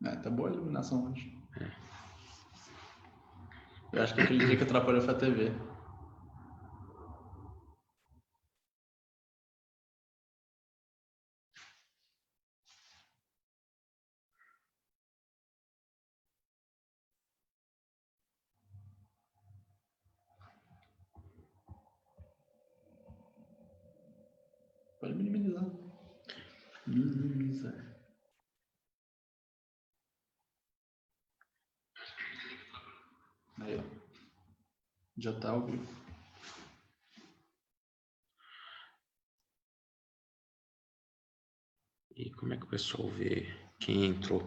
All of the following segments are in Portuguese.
Tá boa a iluminação hoje. Eu acho que aquele dia que atrapalhou foi a TV. Pode minimizar. Minimizar. Aí, ó. Já tá ao vivo. E como é que o pessoal vê quem entrou?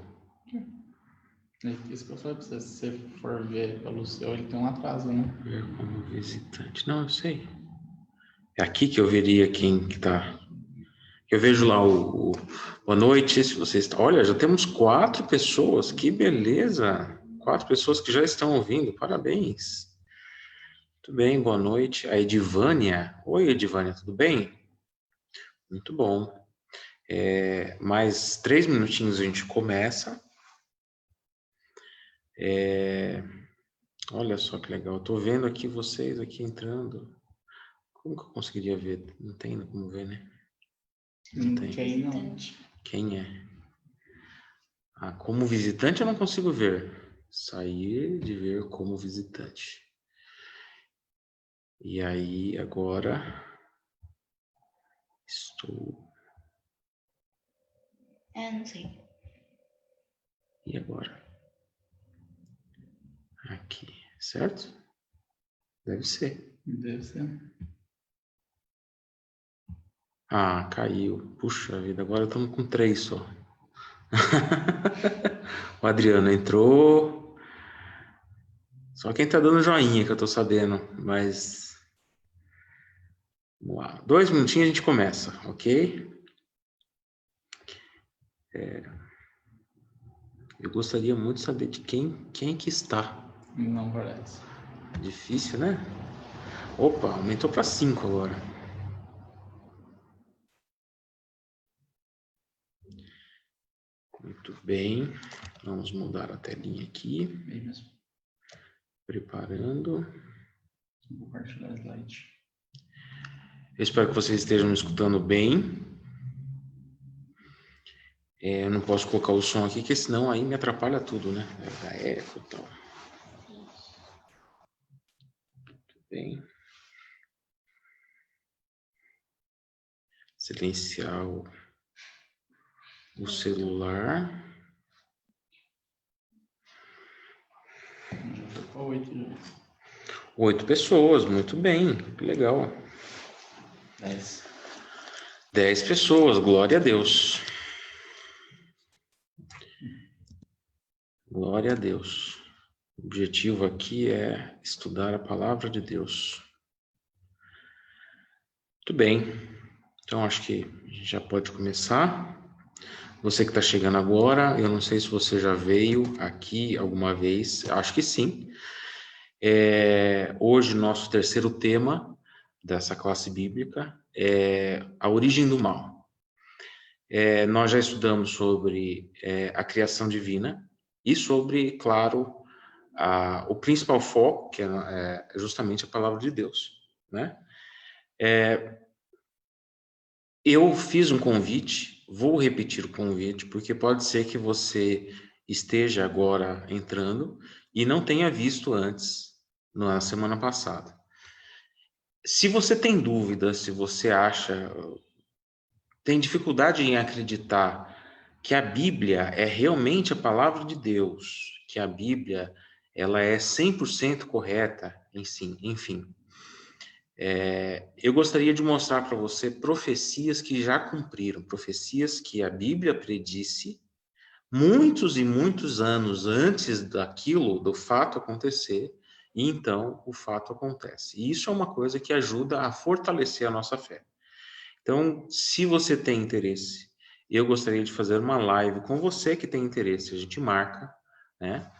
Isso que eu falei pra você, se você for ver pelo seu, ele tem um atraso, né? Ver como visitante. Não, eu sei. É aqui que eu veria quem que tá. Eu vejo lá o boa noite, se você está... Olha, já temos 4 pessoas, que beleza! 4 pessoas que já estão ouvindo, parabéns. Muito bem, boa noite. A Edivânia. Oi, Edivânia, tudo bem? Muito bom. Mais 3 minutinhos a gente começa. Olha só que legal. Estou vendo aqui vocês aqui entrando. Como que eu conseguiria ver? Não tem como ver, né? Não tem. Quem não? Quem é? Como visitante eu não consigo ver. Sair de ver como visitante. E aí, agora... Estou... Não sei. E agora? Aqui, certo? Deve ser. Deve ser. Caiu. Puxa vida, agora estamos com 3 só. O Adriano entrou. Só quem tá dando joinha que eu tô sabendo, mas... Vamos lá. 2 minutinhos a gente começa, ok? Eu gostaria muito de saber de quem que está. Não parece. Difícil, né? Opa, aumentou para 5 agora. Muito bem. Vamos mudar a telinha aqui. Bem mesmo. Preparando. Vou compartilhar o slide. Eu espero que vocês estejam me escutando bem. Eu não posso colocar o som aqui, porque senão aí me atrapalha tudo, né? Vai dar eco e tal. Muito bem. Silenciar o celular. Já foi para 8 já. 8 pessoas, muito bem, que legal. 10. 10 pessoas, glória a Deus. Glória a Deus. O objetivo aqui é estudar a palavra de Deus. Muito bem. Então, acho que a gente já pode começar. Você que está chegando agora, eu não sei se você já veio aqui alguma vez, acho que sim. Hoje, nosso terceiro tema dessa classe bíblica é a origem do mal. Nós já estudamos sobre a criação divina e sobre, claro, o principal foco, que é justamente a palavra de Deus, né? Eu fiz um convite, vou repetir o convite, porque pode ser que você esteja agora entrando e não tenha visto antes, na semana passada. Se você tem dúvida, se você tem dificuldade em acreditar que a Bíblia é realmente a palavra de Deus, que a Bíblia ela é 100% correta, enfim. Eu gostaria de mostrar para você profecias que já cumpriram, profecias que a Bíblia predisse muitos e muitos anos antes do fato acontecer, e então o fato acontece. E isso é uma coisa que ajuda a fortalecer a nossa fé. Então, se você tem interesse, eu gostaria de fazer uma live com você que tem interesse. A gente marca, né,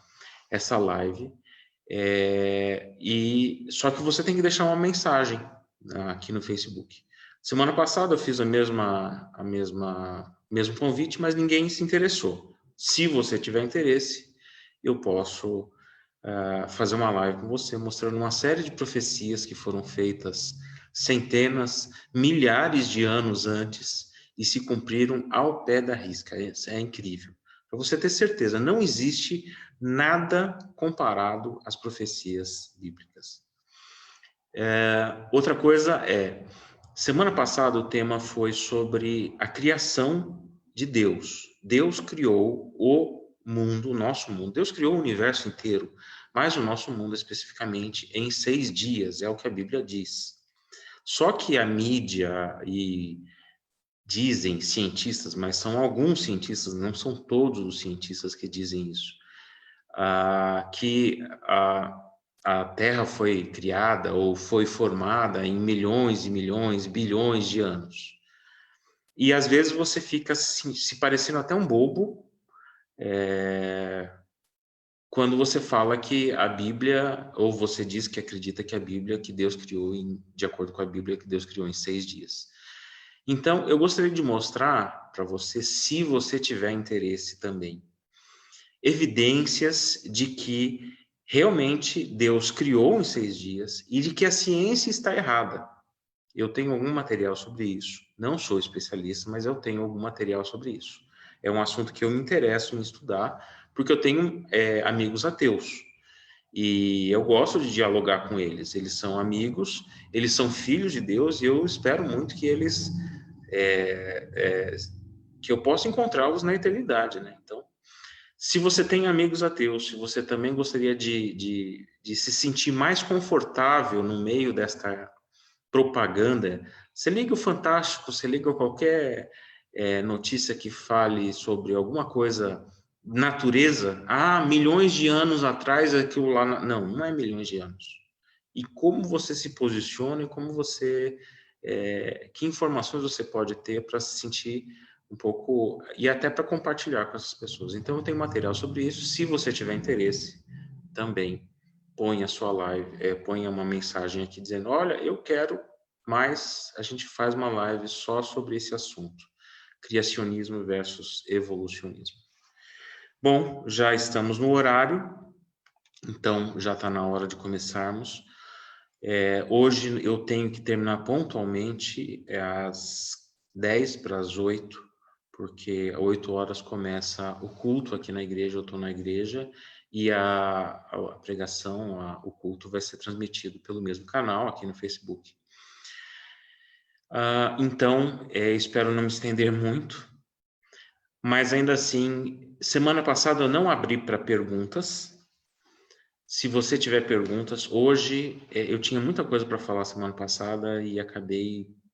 essa live. Só que você tem que deixar uma mensagem aqui no Facebook. Semana passada eu fiz mesmo convite, mas ninguém se interessou. se você tiver interesse, eu posso fazer uma live com você, mostrando uma série de profecias que foram feitas centenas, milhares de anos antes e se cumpriram ao pé da risca. Isso é incrível. Para você ter certeza, não existe nada comparado às profecias bíblicas. Outra coisa semana passada o tema foi sobre a criação de Deus. Deus criou o mundo, o nosso mundo. Deus criou o universo inteiro, mas o nosso mundo especificamente em 6 dias, é o que a Bíblia diz. Só que a mídia e dizem cientistas, mas são alguns cientistas, não são todos os cientistas que dizem isso, que a Terra foi criada ou foi formada em milhões e milhões, bilhões de anos. E às vezes você fica se parecendo até um bobo quando você fala que a Bíblia, ou você diz que acredita que a Bíblia, que Deus criou, de acordo com a Bíblia, que Deus criou em 6 dias. Então, eu gostaria de mostrar para você, se você tiver interesse também, evidências de que realmente Deus criou em 6 dias e de que a ciência está errada. Eu tenho algum material sobre isso. Não sou especialista, mas eu tenho algum material sobre isso. É um assunto que eu me interesso em estudar, porque eu tenho amigos ateus. E eu gosto de dialogar com eles. Eles são amigos, eles são filhos de Deus, e eu espero muito que eles... que eu possa encontrá-los na eternidade, né? Então, se você tem amigos ateus, se você também gostaria de se sentir mais confortável no meio desta propaganda, você liga o Fantástico, você liga qualquer notícia que fale sobre alguma coisa, natureza, milhões de anos atrás aquilo lá... Não é milhões de anos. E como você se posiciona e como você... que informações você pode ter para se sentir um pouco, e até para compartilhar com essas pessoas. Então, eu tenho material sobre isso. Se você tiver interesse, também põe a sua live, põe uma mensagem aqui dizendo, olha, eu quero, mas a gente faz uma live só sobre esse assunto, criacionismo versus evolucionismo. Bom, já estamos no horário, então já está na hora de começarmos. Hoje eu tenho que terminar pontualmente às 7:50, porque às 8 horas começa o culto aqui na igreja, eu estou na igreja, e a pregação, o culto vai ser transmitido pelo mesmo canal aqui no Facebook. Então, espero não me estender muito, mas ainda assim, semana passada eu não abri para perguntas. Se você tiver perguntas, hoje eu tinha muita coisa para falar semana passada e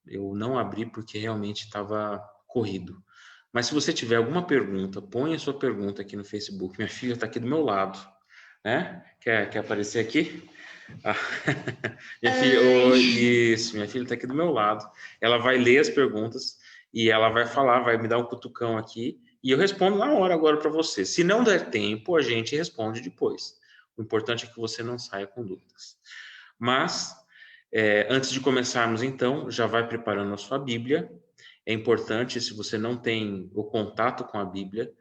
eu não abri porque realmente estava corrido. Mas se você tiver alguma pergunta, põe a sua pergunta aqui no Facebook. Minha filha está aqui do meu lado, né? Quer aparecer aqui? Minha filha, isso, minha filha está aqui do meu lado. Ela vai ler as perguntas e ela vai falar, vai me dar um cutucão aqui e eu respondo na hora agora para você. Se não der tempo, a gente responde depois. O importante é que você não saia com dúvidas. Mas, antes de começarmos, então, já vai preparando a sua Bíblia. É importante, se você não tem o contato com a Bíblia,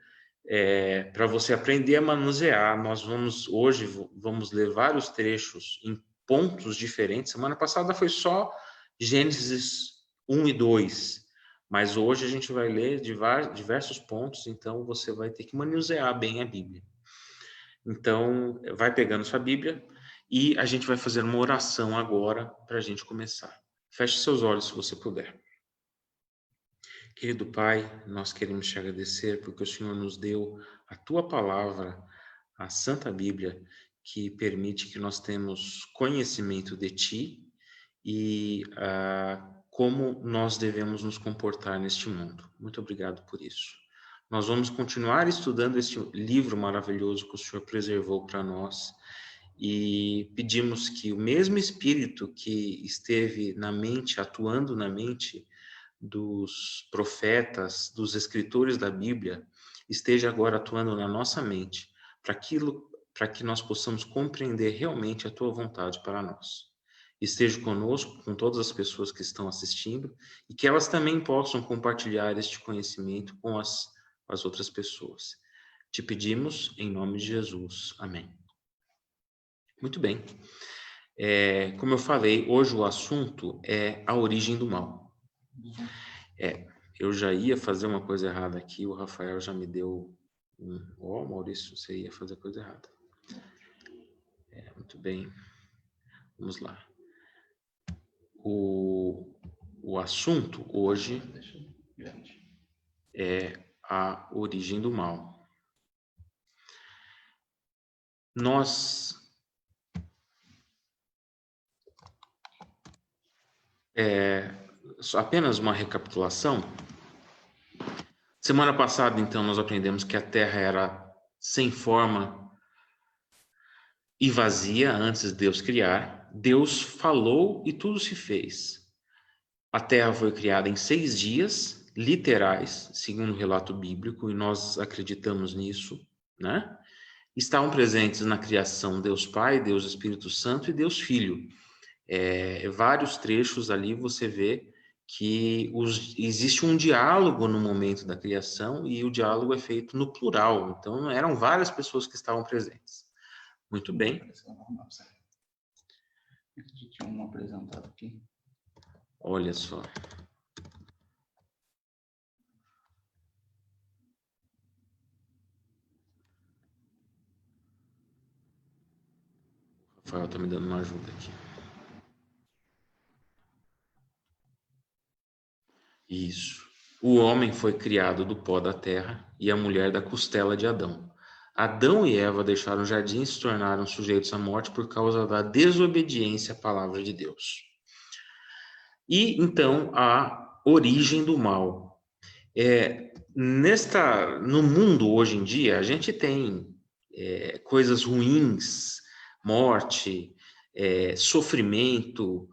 para você aprender a manusear. Nós hoje vamos ler vários trechos em pontos diferentes. Semana passada foi só Gênesis 1 e 2. Mas hoje a gente vai ler diversos pontos, então você vai ter que manusear bem a Bíblia. Então, vai pegando sua Bíblia e a gente vai fazer uma oração agora para a gente começar. Feche seus olhos se você puder. Querido Pai, nós queremos te agradecer porque o Senhor nos deu a Tua palavra, a Santa Bíblia, que permite que nós temos conhecimento de Ti e como nós devemos nos comportar neste mundo. Muito obrigado por isso. Nós vamos continuar estudando este livro maravilhoso que o Senhor preservou para nós e pedimos que o mesmo Espírito que esteve na mente, atuando na mente dos profetas, dos escritores da Bíblia, esteja agora atuando na nossa mente, para que nós possamos compreender realmente a Tua vontade para nós. Esteja conosco, com todas as pessoas que estão assistindo, e que elas também possam compartilhar este conhecimento com as outras pessoas. Te pedimos em nome de Jesus. Amém. Muito bem. Como eu falei, hoje o assunto é a origem do mal. Eu já ia fazer uma coisa errada aqui, o Rafael já me deu Maurício, você ia fazer coisa errada. Muito bem. Vamos lá. O assunto hoje é a origem do mal. Apenas uma recapitulação. Semana passada, então, nós aprendemos que a Terra era sem forma e vazia antes de Deus criar. Deus falou e tudo se fez. A Terra foi criada em 6 dias, literais, segundo o relato bíblico, e nós acreditamos nisso, né? Estavam presentes na criação Deus Pai, Deus Espírito Santo e Deus Filho. Vários trechos ali você vê que existe um diálogo no momento da criação e o diálogo é feito no plural. Então, eram várias pessoas que estavam presentes. Muito bem. Tinha um apresentado aqui. Olha só. O Rafael está me dando uma ajuda aqui. Isso. O homem foi criado do pó da terra e a mulher da costela de Adão. Adão e Eva deixaram o jardim e se tornaram sujeitos à morte por causa da desobediência à palavra de Deus. E então a origem do mal. No mundo hoje em dia, a gente tem coisas ruins, morte, sofrimento,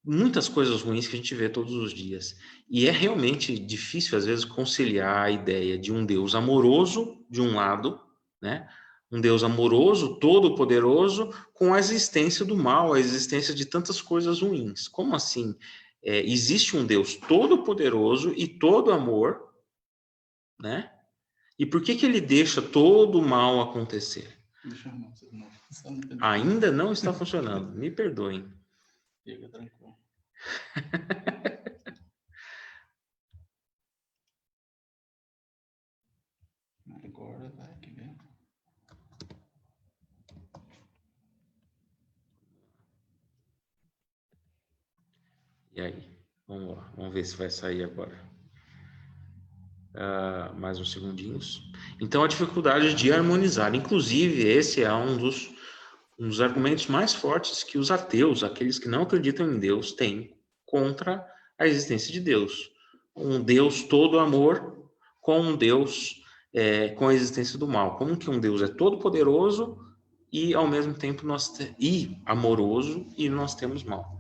muitas coisas ruins que a gente vê todos os dias. E é realmente difícil, às vezes, conciliar a ideia de um Deus amoroso, de um lado, né? Um Deus amoroso, todo-poderoso, com a existência do mal, a existência de tantas coisas ruins. Como assim? Existe um Deus todo-poderoso e todo amor, né? E por que ele deixa todo o mal acontecer? Ainda não está funcionando. Me perdoem. Fica tranquilo. Agora vai aqui dentro. E aí? Vamos lá. Vamos ver se vai sair agora. Mais uns segundinhos. Então, a dificuldade de harmonizar. Inclusive, esse é um dos argumentos mais fortes que os ateus, aqueles que não acreditam em Deus, têm contra a existência de Deus. Um Deus todo amor com um Deus com a existência do mal. Como que um Deus é todo poderoso e ao mesmo tempo amoroso e nós temos mal?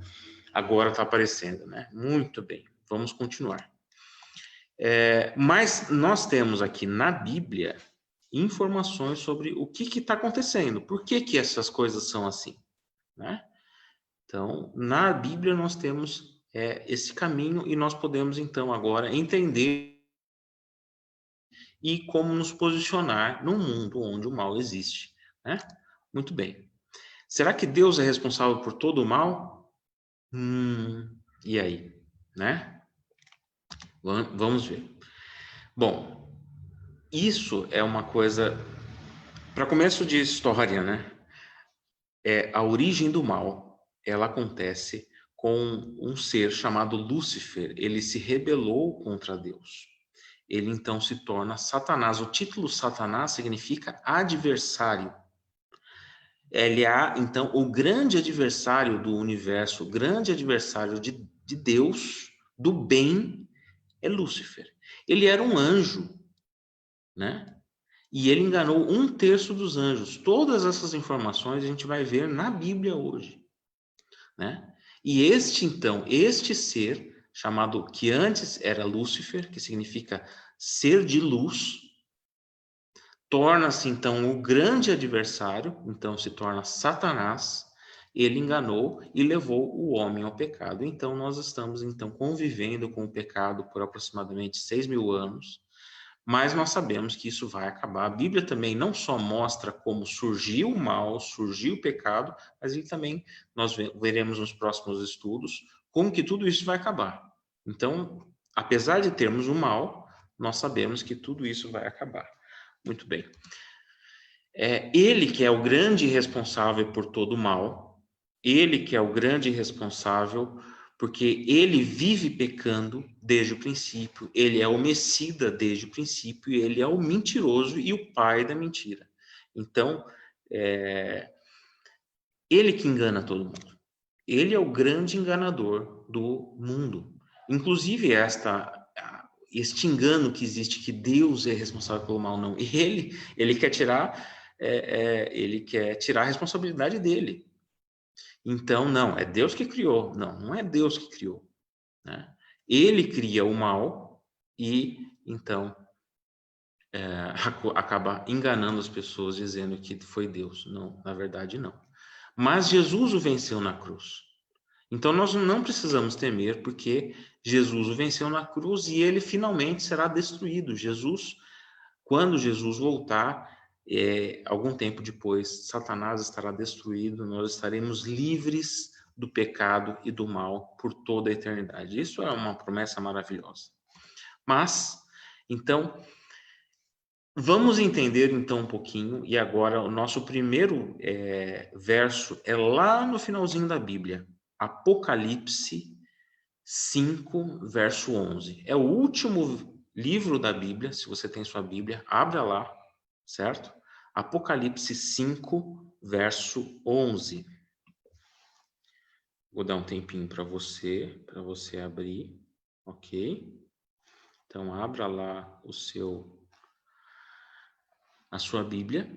Agora está aparecendo, né? Muito bem. Vamos continuar. Mas nós temos aqui na Bíblia informações sobre o que está acontecendo, por que essas coisas são assim, né? Então, na Bíblia nós temos esse caminho e nós podemos então agora entender e como nos posicionar num mundo onde o mal existe, né? Muito bem. Será que Deus é responsável por todo o mal? E aí, né? Vamos ver. Bom, isso é uma coisa, para começo de história, né? A origem do mal, ela acontece com um ser chamado Lúcifer. Ele se rebelou contra Deus. Ele então se torna Satanás. O título Satanás significa adversário. Ele é, então, o grande adversário do universo, o grande adversário de Deus, do bem, é Lúcifer. Ele era um anjo, né? E ele enganou 1/3 dos anjos. Todas essas informações a gente vai ver na Bíblia hoje, né? E este ser, chamado, que antes era Lúcifer, que significa ser de luz, torna-se então o grande adversário, então se torna Satanás. Ele enganou e levou o homem ao pecado. Então nós estamos então convivendo com o pecado por aproximadamente 6.000 anos, mas nós sabemos que isso vai acabar. A Bíblia também não só mostra como surgiu o mal, surgiu o pecado, mas ele também, nós veremos nos próximos estudos, como que tudo isso vai acabar. Então, apesar de termos o mal, nós sabemos que tudo isso vai acabar. Muito bem. Ele que é o grande responsável por todo o mal, ele que é o grande responsável, porque ele vive pecando desde o princípio, ele é homicida desde o princípio, ele é o mentiroso e o pai da mentira. Então, ele que engana todo mundo. Ele é o grande enganador do mundo. Inclusive, este engano que existe, que Deus é responsável pelo mal, não. Ele quer tirar, ele quer tirar a responsabilidade dele. Então, não, é Deus que criou. Não, não é Deus que criou, né? Ele cria o mal e, então, acaba enganando as pessoas, dizendo que foi Deus. Não, na verdade, não. Mas Jesus o venceu na cruz. Então, nós não precisamos temer, porque Jesus o venceu na cruz e ele finalmente será destruído. Quando Jesus voltar, algum tempo depois, Satanás estará destruído, nós estaremos livres do pecado e do mal por toda a eternidade. Isso é uma promessa maravilhosa. Mas, então, vamos entender então um pouquinho, e agora o nosso primeiro verso é lá no finalzinho da Bíblia, Apocalipse 5, verso 11. É o último livro da Bíblia, se você tem sua Bíblia, abra lá, certo? Apocalipse 5, verso 11. Vou dar um tempinho para você abrir, ok? Então, abra lá a sua Bíblia.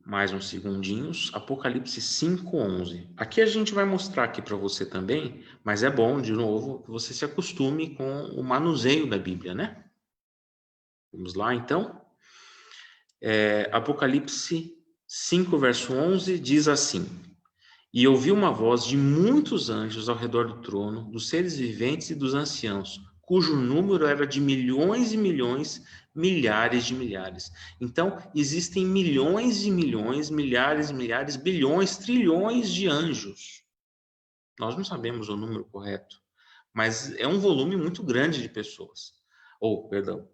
Mais uns segundinhos. Apocalipse 5:11. Aqui a gente vai mostrar aqui para você também, mas é bom, de novo, que você se acostume com o manuseio da Bíblia, né? Vamos lá, então. Apocalipse 5, verso 11, diz assim: E ouvi uma voz de muitos anjos ao redor do trono, dos seres viventes e dos anciãos, cujo número era de milhões e milhões, milhares de milhares. Então, existem milhões e milhões, milhares e milhares, bilhões, trilhões de anjos. Nós não sabemos o número correto, mas é um volume muito grande de pessoas.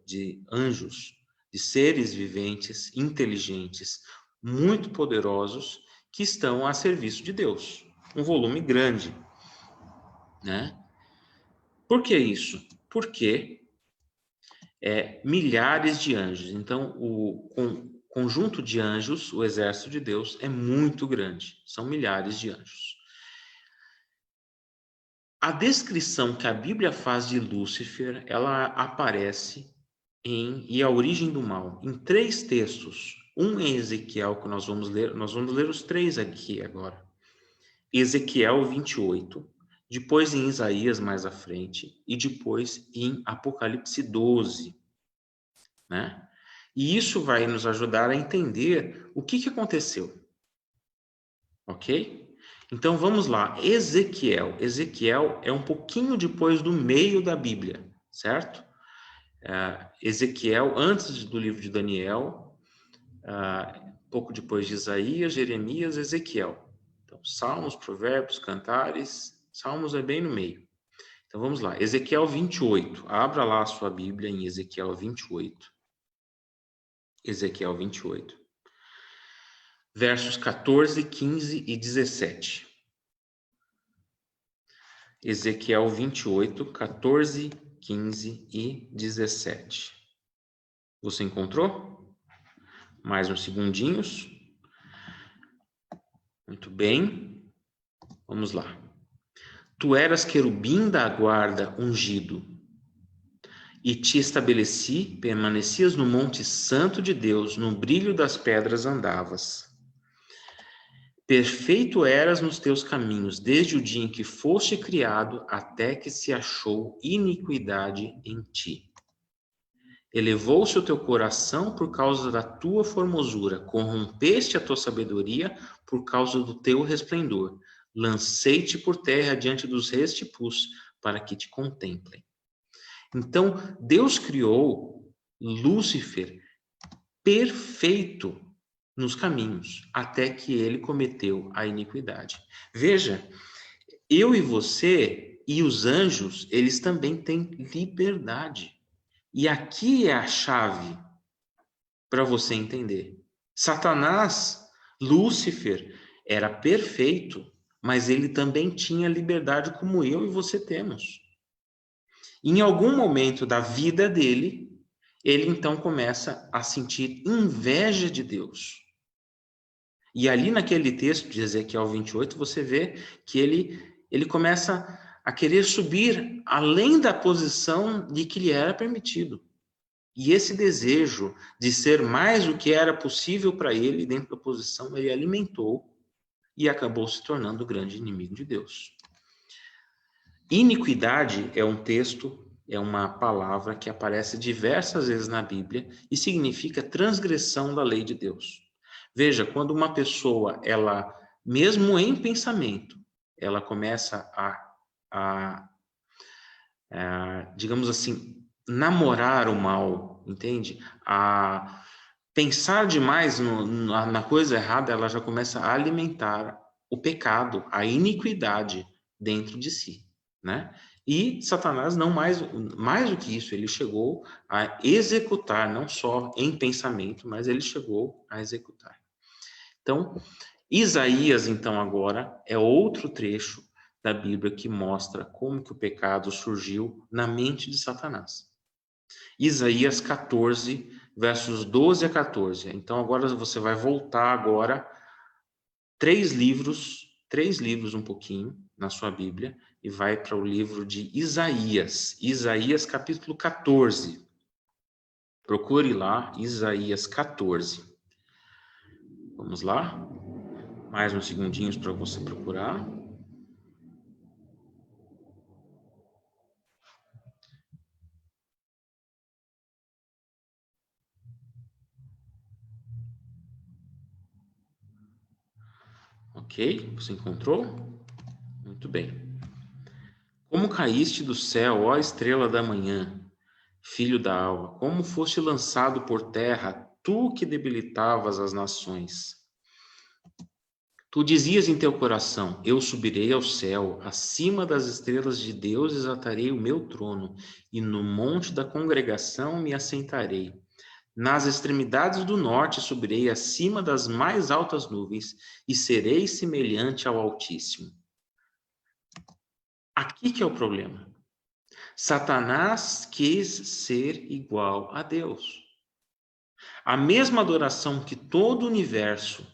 De anjos, de seres viventes, inteligentes, muito poderosos, que estão a serviço de Deus. Um volume grande, né? Por que isso? Porque milhares de anjos. Então, o conjunto de anjos, o exército de Deus, é muito grande. São milhares de anjos. A descrição que a Bíblia faz de Lúcifer, ela aparece e a origem do mal em 3 textos. Um em Ezequiel, que nós vamos ler os 3 aqui agora. Ezequiel 28, depois em Isaías mais à frente, e depois em Apocalipse 12, né? E isso vai nos ajudar a entender o que aconteceu, ok? Então vamos lá, Ezequiel é um pouquinho depois do meio da Bíblia, certo? Ezequiel, antes do livro de Daniel, pouco depois de Isaías, Jeremias, Ezequiel. Então, Salmos, Provérbios, Cantares, Salmos é bem no meio. Então, vamos lá. Ezequiel 28. Abra lá a sua Bíblia em Ezequiel 28. Ezequiel 28. Versos 14, 15 e 17. Ezequiel 28, 14, 15 e 17. Você encontrou? Mais uns segundinhos. Muito bem. Vamos lá. Tu eras querubim da guarda ungido, e te estabeleci, permanecias no monte santo de Deus, no brilho das pedras andavas. Perfeito eras nos teus caminhos, desde o dia em que foste criado, até que se achou iniquidade em ti. Elevou-se o teu coração por causa da tua formosura, corrompeste a tua sabedoria por causa do teu resplendor. Lancei-te por terra diante dos reis te pus, para que te contemplem. Então, Deus criou Lúcifer perfeito nos caminhos, até que ele cometeu a iniquidade. Veja, eu e você e os anjos, eles também têm liberdade. E aqui é a chave para você entender. Satanás, Lúcifer, era perfeito, mas ele também tinha liberdade como eu e você temos. Em algum momento da vida dele, ele então começa a sentir inveja de Deus. E ali naquele texto de Ezequiel 28, você vê que ele começa a querer subir além da posição de que lhe era permitido. E esse desejo de ser mais do que era possível para ele dentro da posição, ele alimentou e acabou se tornando o grande inimigo de Deus. Iniquidade é um texto, é uma palavra que aparece diversas vezes na Bíblia e significa transgressão da lei de Deus. Veja, quando uma pessoa, ela, mesmo em pensamento, ela começa digamos assim, namorar o mal, entende? A pensar demais na coisa errada, ela já começa a alimentar o pecado, a iniquidade dentro de si, né? E Satanás não mais do que isso, ele chegou a executar, não só em pensamento, mas ele chegou a executar. Então, Isaías, então, agora é outro trecho da Bíblia que mostra como que o pecado surgiu na mente de Satanás. Isaías 14, versos 12 a 14. Então, agora você vai voltar agora três livros um pouquinho na sua Bíblia e vai para o livro de Isaías. Isaías capítulo 14. Procure lá, Isaías 14. Vamos lá? Mais uns segundinhos para você procurar. Ok? Você encontrou? Muito bem. Como caíste do céu, ó estrela da manhã, filho da alva, como foste lançado por terra, tu que debilitavas as nações. Tu dizias em teu coração, eu subirei ao céu, acima das estrelas de Deus exaltarei o meu trono, e no monte da congregação me assentarei. Nas extremidades do norte subirei acima das mais altas nuvens, e serei semelhante ao Altíssimo. Aqui que é o problema. Satanás quis ser igual a Deus. A mesma adoração que todo o universo,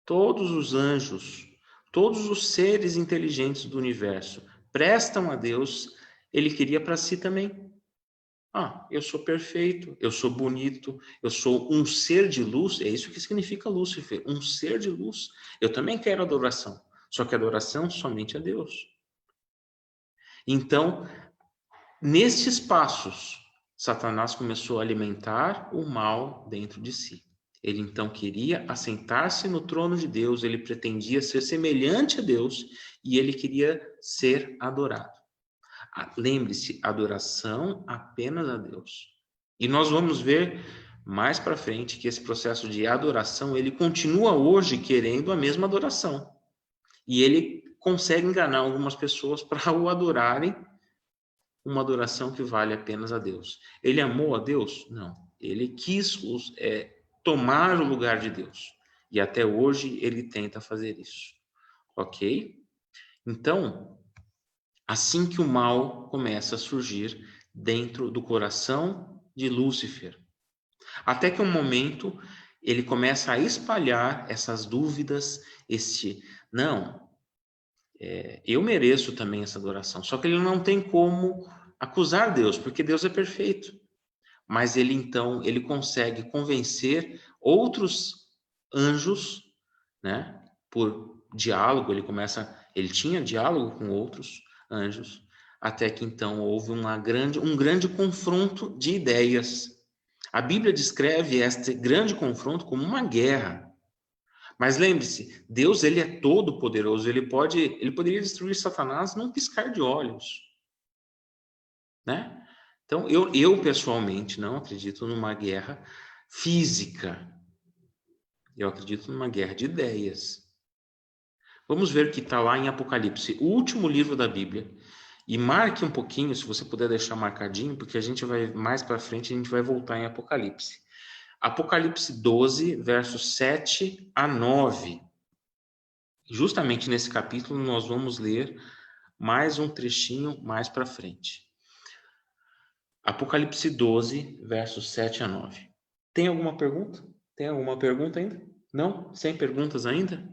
todos os anjos, todos os seres inteligentes do universo prestam a Deus, ele queria para si também. Eu sou perfeito, eu sou bonito, eu sou um ser de luz, é isso que significa Lúcifer, um ser de luz. Eu também quero adoração, só que adoração somente a Deus. Então, nestes passos, Satanás começou a alimentar o mal dentro de si. Ele então queria assentar-se no trono de Deus, ele pretendia ser semelhante a Deus e ele queria ser adorado. Lembre-se, adoração apenas a Deus. E nós vamos ver mais para frente que esse processo de adoração, ele continua hoje querendo a mesma adoração. E ele consegue enganar algumas pessoas para o adorarem, uma adoração que vale apenas a Deus. Ele amou a Deus? Não. Ele quis tomar o lugar de Deus. E até hoje ele tenta fazer isso. Ok? Então, assim que o mal começa a surgir dentro do coração de Lúcifer. Até que um momento ele começa a espalhar essas dúvidas, eu mereço também essa adoração. Só que ele não tem como acusar Deus, porque Deus é perfeito. Mas ele consegue convencer outros anjos, né? Por diálogo, ele tinha diálogo com outros anjos, até que então houve um grande confronto de ideias. A Bíblia descreve este grande confronto como uma guerra. Mas lembre-se, Deus ele é todo poderoso, ele poderia destruir Satanás num piscar de olhos, né? Então, eu pessoalmente não acredito numa guerra física. Eu acredito numa guerra de ideias. Vamos ver o que está lá em Apocalipse, o último livro da Bíblia. E marque um pouquinho, se você puder deixar marcadinho, porque a gente vai, mais para frente, a gente vai voltar em Apocalipse. Apocalipse 12, versos 7 a 9. Justamente nesse capítulo, nós vamos ler mais um trechinho mais para frente. Apocalipse 12, versos 7 a 9. Tem alguma pergunta? Tem alguma pergunta ainda? Não? Sem perguntas ainda?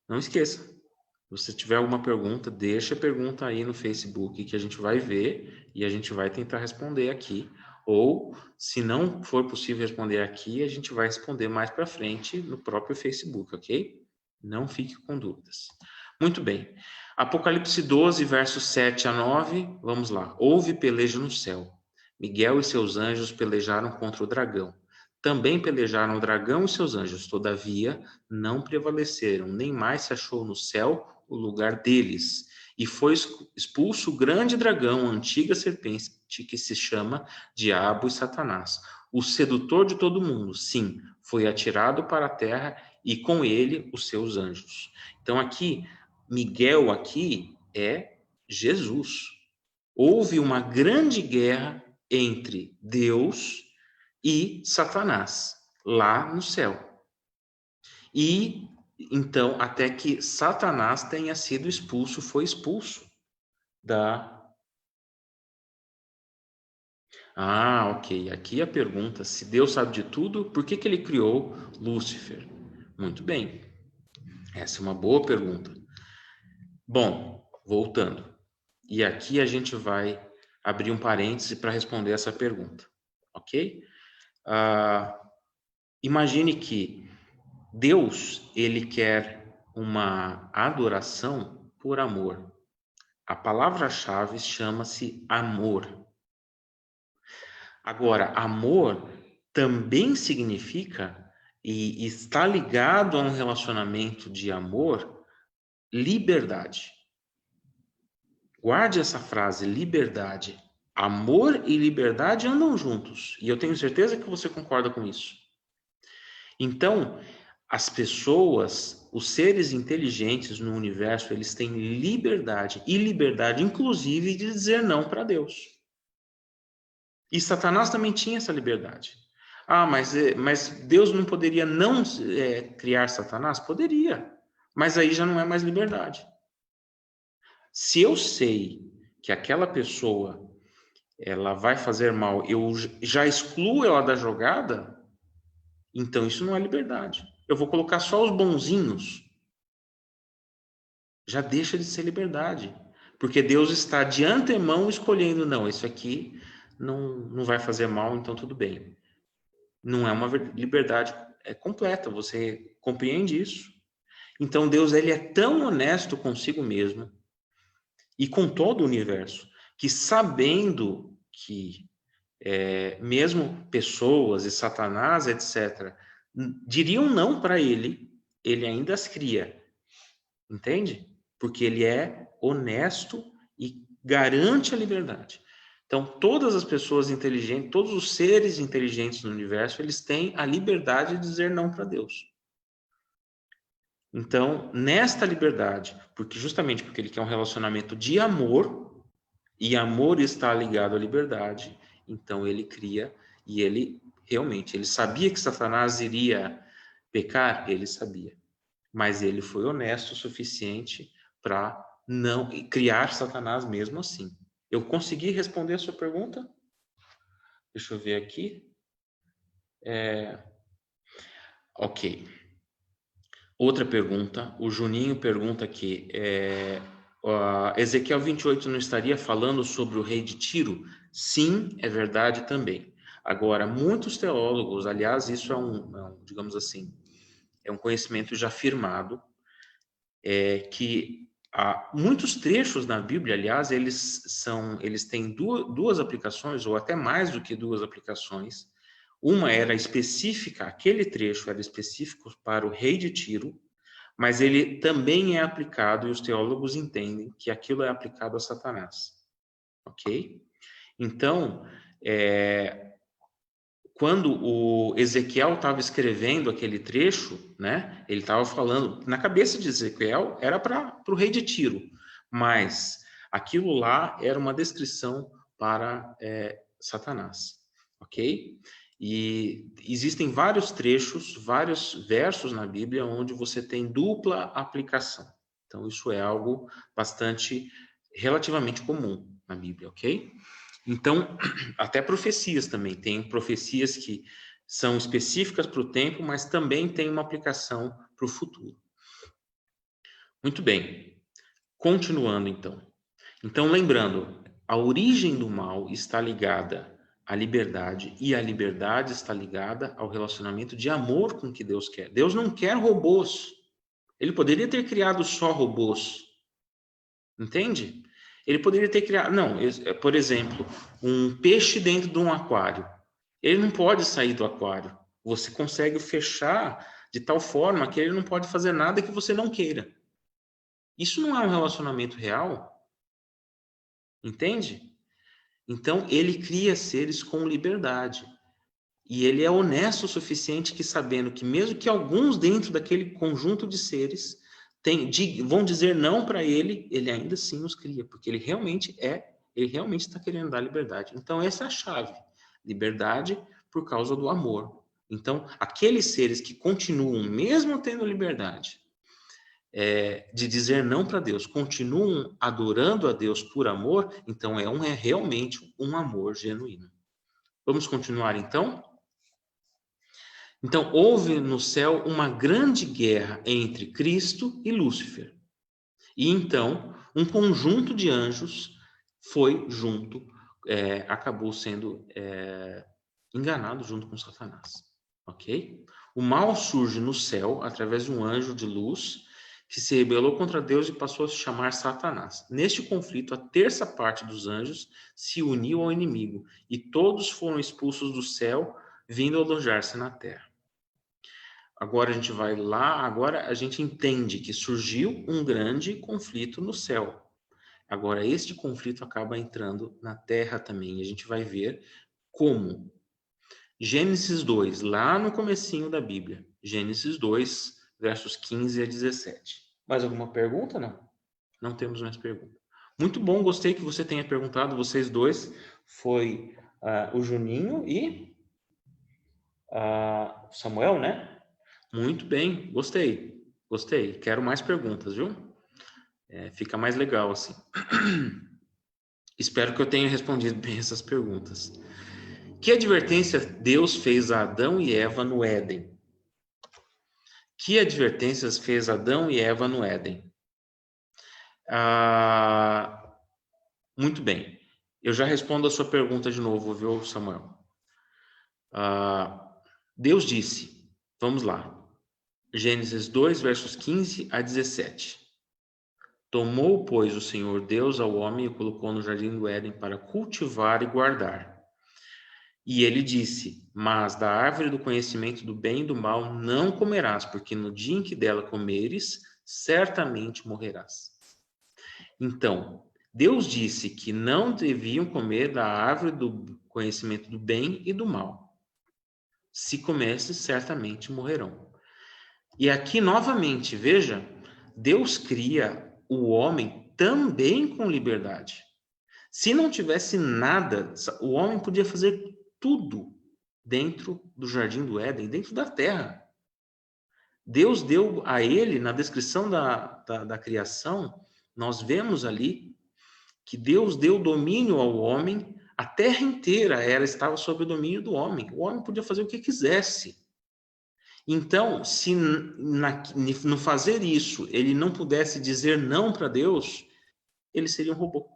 Não esqueça. Se você tiver alguma pergunta, deixa a pergunta aí no Facebook que a gente vai ver e a gente vai tentar responder aqui. Ou, se não for possível responder aqui, a gente vai responder mais para frente no próprio Facebook, ok? Não fique com dúvidas. Muito bem. Apocalipse 12, versos 7 a 9. Vamos lá. Houve peleja no céu. Miguel e seus anjos pelejaram contra o dragão. Também pelejaram o dragão e seus anjos. Todavia, não prevaleceram, nem mais se achou no céu o lugar deles. E foi expulso o grande dragão, a antiga serpente, que se chama Diabo e Satanás, o sedutor de todo mundo. Sim, foi atirado para a terra e com ele os seus anjos. Então aqui, Miguel aqui é Jesus. Houve uma grande guerra entre Deus e Satanás, lá no céu. E então, até que Satanás tenha sido expulso, foi expulso da... Ah, ok. Aqui a pergunta, se Deus sabe de tudo, por que que ele criou Lúcifer? Muito bem. Essa é uma boa pergunta. Bom, voltando. E aqui a gente vai abrir um parêntese para responder essa pergunta, ok? Imagine que Deus, ele quer uma adoração por amor. A palavra-chave chama-se amor. Agora, amor também significa e está ligado a um relacionamento de amor, liberdade. Guarde essa frase, liberdade. Amor e liberdade andam juntos. E eu tenho certeza que você concorda com isso. Então, as pessoas, os seres inteligentes no universo, eles têm liberdade, e liberdade, inclusive, de dizer não para Deus. E Satanás também tinha essa liberdade. Ah, mas Deus não poderia não criar Satanás? Poderia, mas aí já não é mais liberdade. Se eu sei que aquela pessoa ela vai fazer mal, eu já excluo ela da jogada, então isso não é liberdade. Eu vou colocar só os bonzinhos, já deixa de ser liberdade. Porque Deus está de antemão escolhendo, não, isso aqui não vai fazer mal, então tudo bem. Não é uma liberdade completa, você compreende isso? Então Deus ele é tão honesto consigo mesmo e com todo o universo, que sabendo que mesmo pessoas e Satanás, etc., diriam não para ele, ele ainda as cria. Entende? Porque ele é honesto e garante a liberdade. Então, todas as pessoas inteligentes, todos os seres inteligentes no universo, eles têm a liberdade de dizer não para Deus. Então, nesta liberdade, justamente porque ele quer um relacionamento de amor, e amor está ligado à liberdade, então ele cria, e ele realmente, ele sabia que Satanás iria pecar? Ele sabia. Mas ele foi honesto o suficiente para não criar Satanás mesmo assim. Eu consegui responder a sua pergunta? Deixa eu ver aqui. Ok. Outra pergunta. O Juninho pergunta aqui. Ezequiel 28 não estaria falando sobre o rei de Tiro? Sim, é verdade também. Agora, muitos teólogos, aliás, isso digamos assim, é um conhecimento já firmado, que muitos trechos na Bíblia, aliás, eles têm duas aplicações, ou até mais do que duas aplicações. Uma era específica, aquele trecho era específico para o rei de Tiro, mas ele também é aplicado, e os teólogos entendem que aquilo é aplicado a Satanás. Ok? Então, quando o Ezequiel estava escrevendo aquele trecho, né, ele estava falando, na cabeça de Ezequiel era para o rei de Tiro, mas aquilo lá era uma descrição para Satanás, ok? E existem vários trechos, vários versos na Bíblia onde você tem dupla aplicação. Então, isso é algo relativamente comum na Bíblia, ok? Então, até profecias também. Tem profecias que são específicas para o tempo, mas também tem uma aplicação para o futuro. Muito bem. Continuando, então. Então, lembrando, a origem do mal está ligada à liberdade e a liberdade está ligada ao relacionamento de amor com que Deus quer. Deus não quer robôs. Ele poderia ter criado só robôs. Entende? Ele poderia ter criado... Não, por exemplo, um peixe dentro de um aquário. Ele não pode sair do aquário. Você consegue fechar de tal forma que ele não pode fazer nada que você não queira. Isso não é um relacionamento real? Entende? Então, ele cria seres com liberdade. E ele é honesto o suficiente que, sabendo que mesmo que alguns dentro daquele conjunto de seres vão dizer não para ele, ele ainda assim os cria, porque ele realmente está querendo dar liberdade. Então, essa é a chave. Liberdade por causa do amor. Então, aqueles seres que continuam, mesmo tendo liberdade, de dizer não para Deus, continuam adorando a Deus por amor, então é realmente um amor genuíno. Vamos continuar então? Então, houve no céu uma grande guerra entre Cristo e Lúcifer. E então, um conjunto de anjos foi junto, acabou sendo enganado junto com Satanás. Ok? O mal surge no céu através de um anjo de luz que se rebelou contra Deus e passou a se chamar Satanás. Neste conflito, a terça parte dos anjos se uniu ao inimigo e todos foram expulsos do céu, vindo alojar-se na terra. Agora a gente vai lá, agora a gente entende que surgiu um grande conflito no céu. Agora este conflito acaba entrando na terra também, e a gente vai ver como. Gênesis 2, lá no comecinho da Bíblia. Gênesis 2, versos 15 a 17. Mais alguma pergunta, não? Não temos mais pergunta. Muito bom, gostei que você tenha perguntado, vocês dois. Foi o Juninho e Samuel, né? Muito bem, gostei. Gostei. Quero mais perguntas, viu? Fica mais legal assim. Espero que eu tenha respondido bem essas perguntas. Que advertência Deus fez a Adão e Eva no Éden? Que advertências fez Adão e Eva no Éden? Muito bem. Eu já respondo a sua pergunta de novo, viu, Samuel? Deus disse, vamos lá. Gênesis 2, versos 15 a 17. Tomou, pois, o Senhor Deus ao homem e o colocou no jardim do Éden para cultivar e guardar. E ele disse, mas da árvore do conhecimento do bem e do mal não comerás, porque no dia em que dela comeres, certamente morrerás. Então, Deus disse que não deviam comer da árvore do conhecimento do bem e do mal. Se comesse, certamente morrerão. E aqui, novamente, veja, Deus cria o homem também com liberdade. Se não tivesse nada, o homem podia fazer tudo dentro do jardim do Éden, dentro da terra. Deus deu a ele, na descrição da criação, nós vemos ali que Deus deu domínio ao homem, a terra inteira estava sob o domínio do homem. O homem podia fazer o que quisesse. Então, se no fazer isso ele não pudesse dizer não para Deus, ele seria um robô.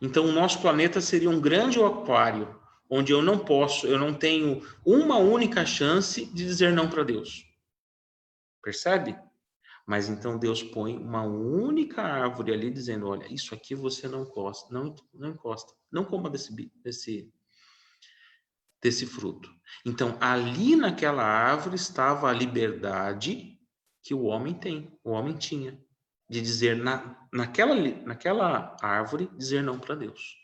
Então, o nosso planeta seria um grande aquário, onde eu não tenho uma única chance de dizer não para Deus. Percebe? Mas então Deus põe uma única árvore ali dizendo, olha, isso aqui você não encosta, não encosta, não coma desse fruto. Então, ali naquela árvore estava a liberdade que o homem tinha, de dizer naquela árvore, dizer não para Deus.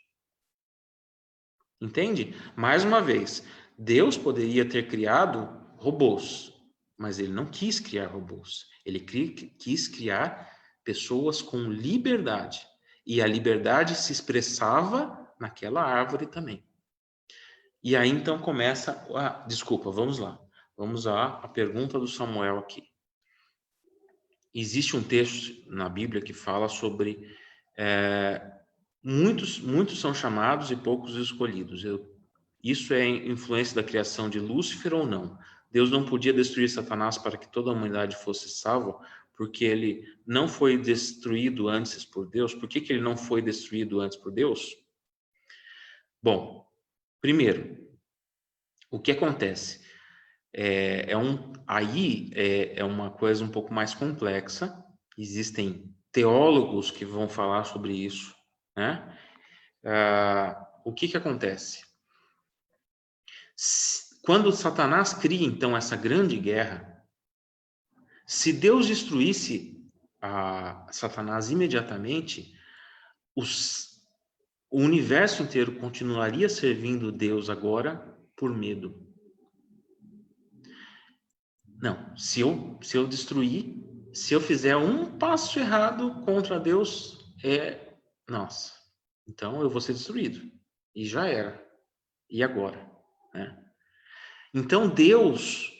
Entende? Mais uma vez, Deus poderia ter criado robôs, mas ele não quis criar robôs. Ele quis criar pessoas com liberdade. E a liberdade se expressava naquela árvore também. E aí então começa a... Desculpa, vamos lá. Vamos à pergunta do Samuel aqui. Existe um texto na Bíblia que fala sobre muitos são chamados e poucos escolhidos. Isso é influência da criação de Lúcifer ou não? Deus não podia destruir Satanás para que toda a humanidade fosse salva, porque ele não foi destruído antes por Deus? Por que ele não foi destruído antes por Deus? Bom, primeiro, o que acontece? Aí é uma coisa um pouco mais complexa. Existem teólogos que vão falar sobre isso, né? O que acontece? Quando Satanás cria, então, essa grande guerra, se Deus destruísse Satanás imediatamente, o universo inteiro continuaria servindo Deus agora por medo. Não, se eu destruir, se eu fizer um passo errado contra Deus, nossa, então eu vou ser destruído. E já era. E agora? Né? Então Deus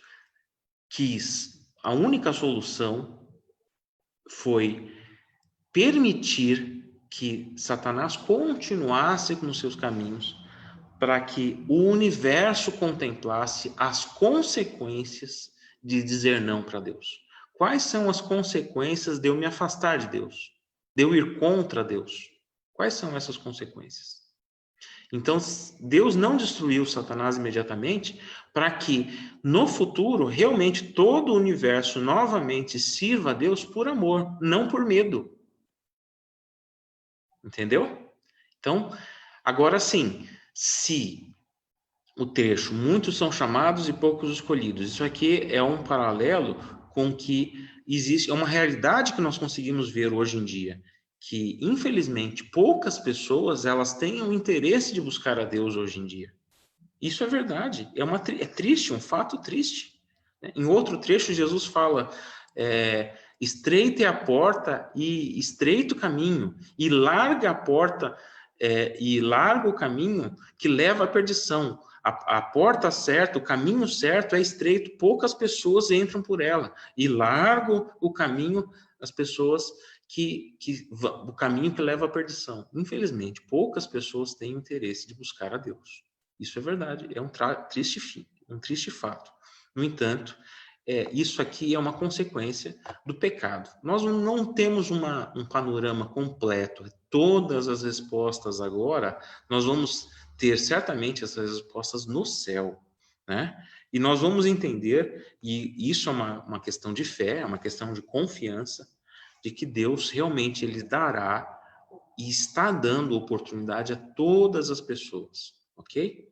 a única solução foi permitir que Satanás continuasse nos seus caminhos para que o universo contemplasse as consequências de dizer não para Deus. Quais são as consequências de eu me afastar de Deus? De eu ir contra Deus? Quais são essas consequências? Então, Deus não destruiu Satanás imediatamente para que, no futuro, realmente todo o universo novamente sirva a Deus por amor, não por medo. Entendeu? Então, agora sim, se o trecho, muitos são chamados e poucos escolhidos. Isso aqui é um paralelo com o que existe, é uma realidade que nós conseguimos ver hoje em dia, que infelizmente poucas pessoas elas têm o interesse de buscar a Deus hoje em dia. Isso é verdade, é triste, um fato triste. Em outro trecho Jesus fala, estreita é a porta e estreito o caminho, e larga a porta e larga o caminho que leva à perdição. A porta certa, o caminho certo é estreito, poucas pessoas entram por ela. E largo o caminho as pessoas o caminho que leva à perdição. Infelizmente, poucas pessoas têm interesse de buscar a Deus. Isso é verdade, é um triste fim, um triste fato. No entanto, isso aqui é uma consequência do pecado. Nós não temos um panorama completo, todas as respostas agora, nós vamos ter certamente essas respostas no céu, né? E nós vamos entender, e isso é uma questão de fé, é uma questão de confiança, de que Deus realmente ele dará e está dando oportunidade a todas as pessoas, ok?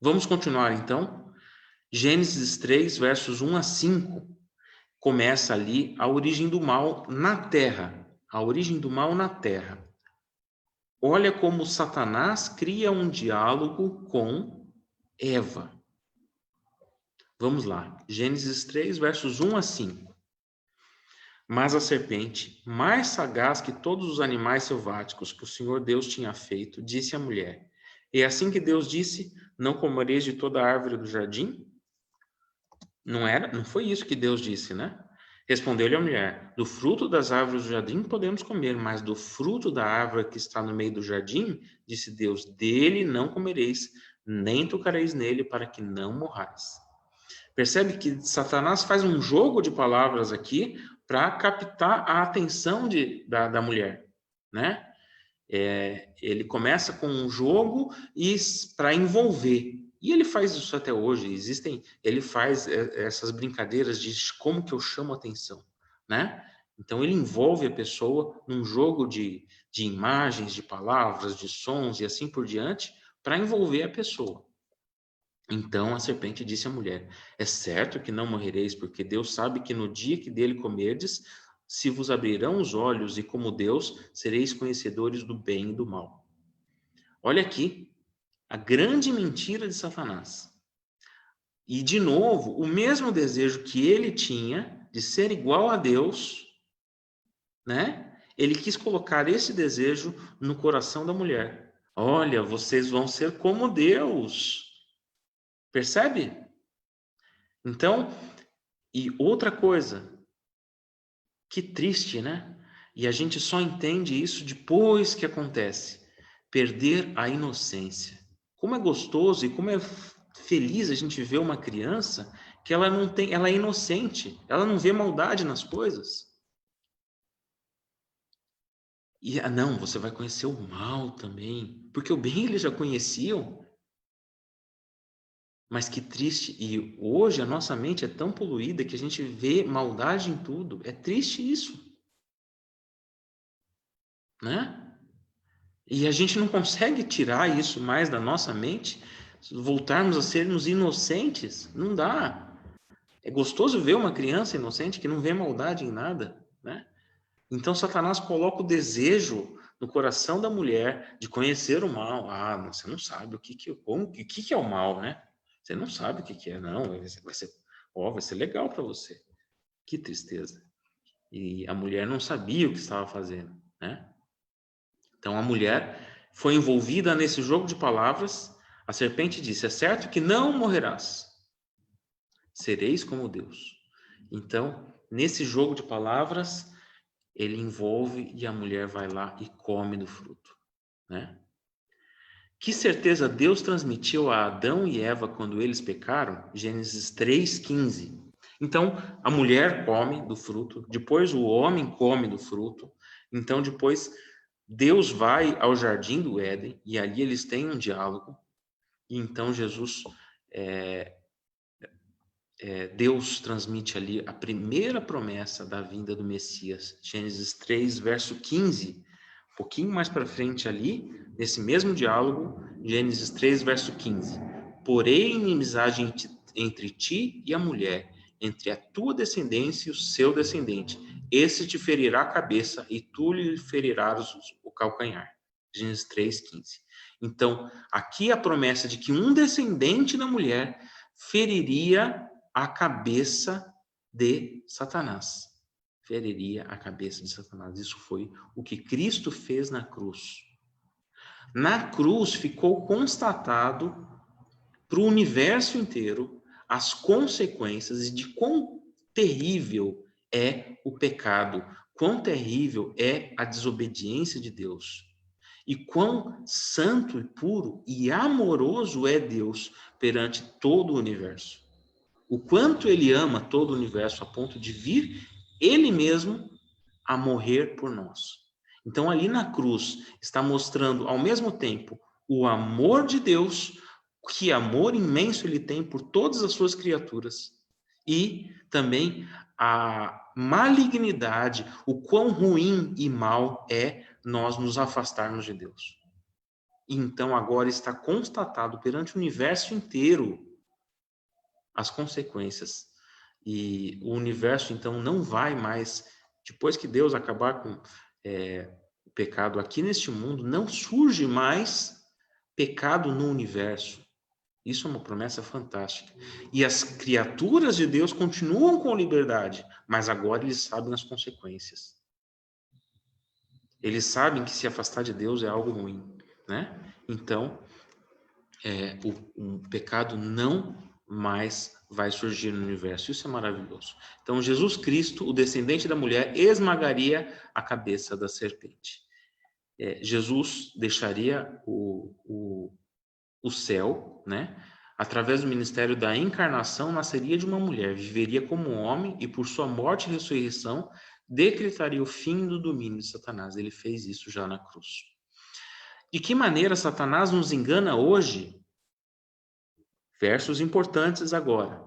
Vamos continuar então. Gênesis 3, versos 1 a 5, começa ali a origem do mal na terra. A origem do mal na terra. Olha como Satanás cria um diálogo com Eva. Vamos lá. Gênesis 3, versos 1 a 5. Mas a serpente, mais sagaz que todos os animais selváticos que o Senhor Deus tinha feito, disse à mulher: é assim que Deus disse: não comereis de toda a árvore do jardim? Não foi isso que Deus disse, né? Respondeu-lhe a mulher: do fruto das árvores do jardim podemos comer, mas do fruto da árvore que está no meio do jardim, disse Deus: dele não comereis, nem tocareis nele, para que não morrais. Percebe que Satanás faz um jogo de palavras aqui para captar a atenção da mulher, né? Ele começa com um jogo e para envolver. E ele faz isso até hoje. Ele faz essas brincadeiras de como que eu chamo a atenção, né? Então ele envolve a pessoa num jogo de imagens, de palavras, de sons e assim por diante, para envolver a pessoa. Então a serpente disse à mulher: é certo que não morrereis, porque Deus sabe que no dia que dele comerdes, se vos abrirão os olhos, e como Deus, sereis conhecedores do bem e do mal. Olha aqui, a grande mentira de Satanás. E, de novo, o mesmo desejo que ele tinha de ser igual a Deus, né? Ele quis colocar esse desejo no coração da mulher. Olha, vocês vão ser como Deus. Percebe? Então, e outra coisa, que triste, né? E a gente só entende isso depois que acontece. Perder a inocência. Como é gostoso e como é feliz a gente ver uma criança que ela não tem, ela é inocente, ela não vê maldade nas coisas. E não, você vai conhecer o mal também, porque o bem eles já conheciam. Mas que triste, e hoje a nossa mente é tão poluída que a gente vê maldade em tudo. É triste isso, né? E a gente não consegue tirar isso mais da nossa mente, voltarmos a sermos inocentes, não dá. É gostoso ver uma criança inocente que não vê maldade em nada, né? Então Satanás coloca o desejo no coração da mulher de conhecer o mal. Ah, você não sabe o que é o mal, né? Você não sabe o que é, não. Vai ser legal para você. Que tristeza. E a mulher não sabia o que estava fazendo, né? Então a mulher foi envolvida nesse jogo de palavras. A serpente disse: é certo que não morrerás, sereis como Deus. Então, nesse jogo de palavras, ele envolve e a mulher vai lá e come do fruto, né? Que certeza Deus transmitiu a Adão e Eva quando eles pecaram? Gênesis 3:15. Então, a mulher come do fruto, depois o homem come do fruto. Então, depois Deus vai ao jardim do Éden e ali eles têm um diálogo. E então Jesus, Deus transmite ali a primeira promessa da vinda do Messias, Gênesis 3, verso 15. Um pouquinho mais para frente ali, nesse mesmo diálogo, Gênesis 3, verso 15. Porém, inimizade entre ti e a mulher, entre a tua descendência e o seu descendente. Esse te ferirá a cabeça e tu lhe ferirás o calcanhar. Gênesis 3, 15. Então, aqui a promessa de que um descendente da mulher feriria a cabeça de Satanás. Feriria a cabeça de Satanás. Isso foi o que Cristo fez na cruz. Na cruz ficou constatado para o universo inteiro as consequências de quão terrível é o pecado, quão terrível é a desobediência de Deus. E quão santo e puro e amoroso é Deus perante todo o universo. O quanto ele ama todo o universo a ponto de vir ele mesmo a morrer por nós. Então, ali na cruz, está mostrando ao mesmo tempo o amor de Deus, que amor imenso ele tem por todas as suas criaturas, e também a malignidade, o quão ruim e mal é nós nos afastarmos de Deus. Então, agora está constatado perante o universo inteiro as consequências. E o universo, então, não vai mais, depois que Deus acabar com o pecado aqui neste mundo, não surge mais pecado no universo. Isso é uma promessa fantástica. E as criaturas de Deus continuam com liberdade, mas agora eles sabem as consequências. Eles sabem que se afastar de Deus é algo ruim, né? Então, o pecado não mais vai surgir no universo. Isso é maravilhoso. Então, Jesus Cristo, o descendente da mulher, esmagaria a cabeça da serpente. Jesus deixaria o céu, né? Através do ministério da encarnação, nasceria de uma mulher, viveria como um homem e, por sua morte e ressurreição, decretaria o fim do domínio de Satanás. Ele fez isso já na cruz. De que maneira Satanás nos engana hoje? Versos importantes agora.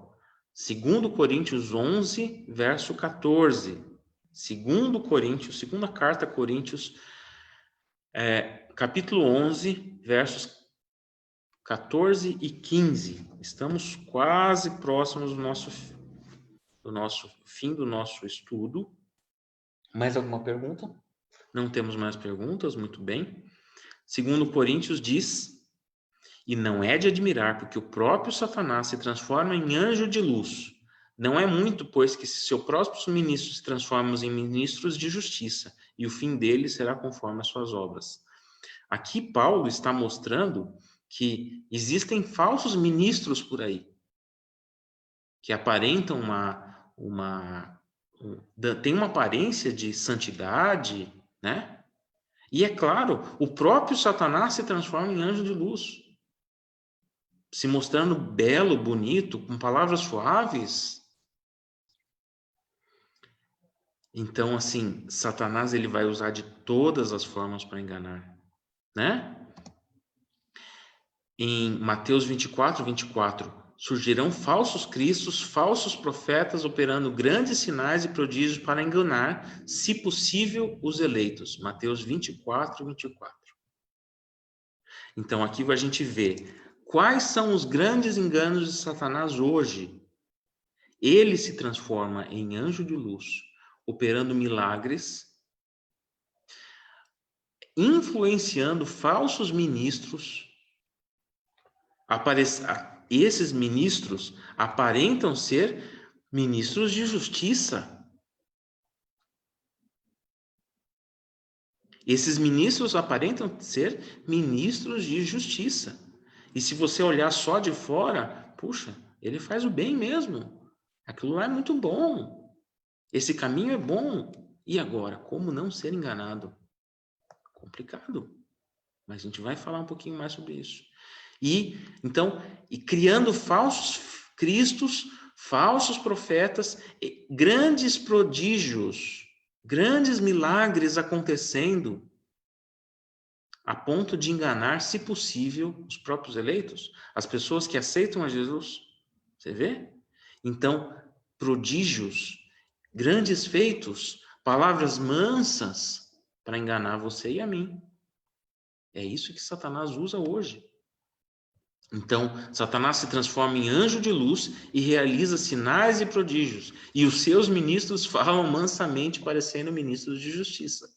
2 Coríntios 11, verso 14. 2 Coríntios, segunda carta a Coríntios, capítulo 11, versos 14 e 15. Estamos quase próximos do nosso fim do nosso estudo. Mais alguma pergunta? Não temos mais perguntas? Muito bem. Segundo Coríntios diz, e não é de admirar, porque o próprio Satanás se transforma em anjo de luz. Não é muito, pois, que seus próprios ministros se transformam em ministros de justiça, e o fim deles será conforme as suas obras. Aqui Paulo está mostrando que existem falsos ministros por aí, que aparentam tem uma aparência de santidade, né? E é claro, o próprio Satanás se transforma em anjo de luz, se mostrando belo, bonito, com palavras suaves. Então, assim, Satanás ele vai usar de todas as formas para enganar, né? Em Mateus 24, surgirão falsos cristos, falsos profetas, operando grandes sinais e prodígios para enganar, se possível, os eleitos. Mateus 24. Então, aqui a gente vê quais são os grandes enganos de Satanás hoje. Ele se transforma em anjo de luz, operando milagres, influenciando falsos ministros. Esses ministros aparentam ser ministros de justiça. Esses ministros aparentam ser ministros de justiça. E se você olhar só de fora, puxa, ele faz o bem mesmo. Aquilo lá é muito bom. Esse caminho é bom. E agora, como não ser enganado? Complicado. Mas a gente vai falar um pouquinho mais sobre isso. E criando falsos cristos, falsos profetas, grandes prodígios, grandes milagres acontecendo, a ponto de enganar, se possível, os próprios eleitos, as pessoas que aceitam a Jesus. Você vê? Então, prodígios, grandes feitos, palavras mansas para enganar você e a mim. É isso que Satanás usa hoje. Então, Satanás se transforma em anjo de luz e realiza sinais e prodígios. E os seus ministros falam mansamente, parecendo ministros de justiça.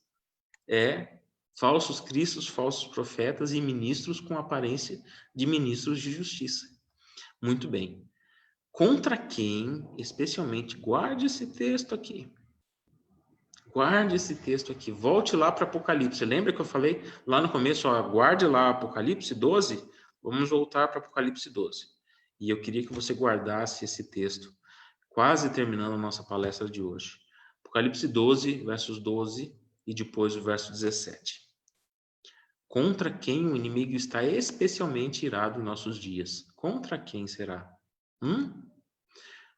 Falsos cristos, falsos profetas e ministros com aparência de ministros de justiça. Muito bem. Contra quem, especialmente, guarde esse texto aqui. Guarde esse texto aqui. Volte lá para Apocalipse. Lembra que eu falei lá no começo, guarde lá Apocalipse 12? Vamos voltar para Apocalipse 12. E eu queria que você guardasse esse texto, quase terminando a nossa palestra de hoje. Apocalipse 12, versos 12 e depois o verso 17. Contra quem o inimigo está especialmente irado em nossos dias? Contra quem será?